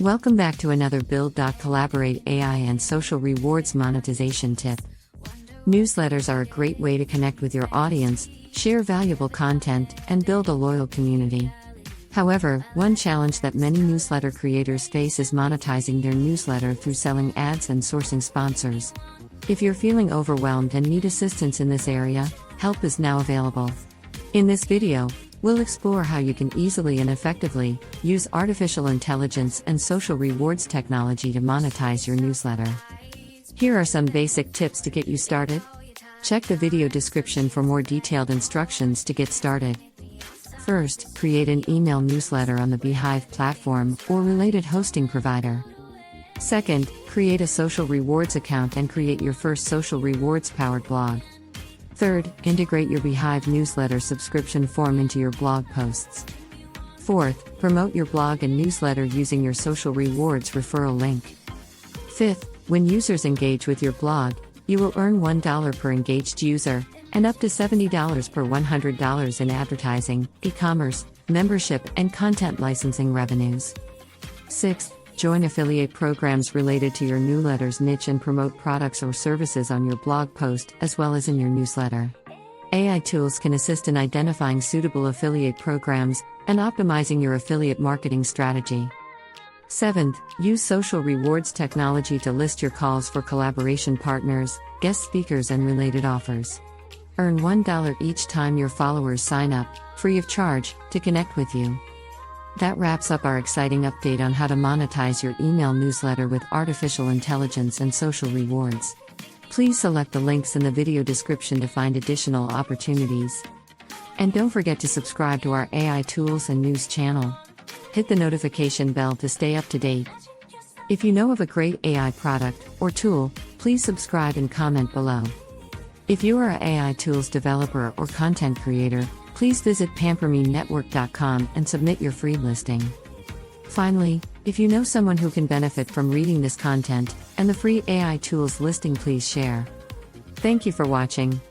Welcome back to another Build.Collaborate AI and social rewards monetization tip. Newsletters are a great way to connect with your audience, share valuable content, and build a loyal community. However, one challenge that many newsletter creators face is monetizing their newsletter through selling ads and sourcing sponsors. If you're feeling overwhelmed and need assistance in this area, help is now available. In this video, we'll explore how you can easily and effectively use artificial intelligence and social rewards technology to monetize your newsletter. Here are some basic tips to get you started. Check the video description for more detailed instructions to get started. First, create an email newsletter on the Beehive platform or related hosting provider. Second, create a social rewards account and create your first social rewards powered blog. Third, integrate your Beehive newsletter subscription form into your blog posts. Fourth, promote your blog and newsletter using your social rewards referral link. Fifth, when users engage with your blog, you will earn $1 per engaged user, and up to $70 per $100 in advertising, e-commerce, membership, and content licensing revenues. Sixth, join affiliate programs related to your newsletter's niche and promote products or services on your blog post as well as in your newsletter. AI tools can assist in identifying suitable affiliate programs and optimizing your affiliate marketing strategy. Seventh, use social rewards technology to list your calls for collaboration partners, guest speakers, and related offers. Earn $1 each time your followers sign up, free of charge, to connect with you. That wraps up our exciting update on how to monetize your email newsletter with artificial intelligence and social rewards. Please select the links in the video description to find additional opportunities. And don't forget to subscribe to our AI tools and news channel. Hit the notification bell to stay up to date. If you know of a great AI product or tool, please subscribe and comment below. If you are an AI tools developer or content creator, please visit pampermenetwork.com and submit your free listing. Finally, if you know someone who can benefit from reading this content and the free AI tools listing, please share. Thank you for watching.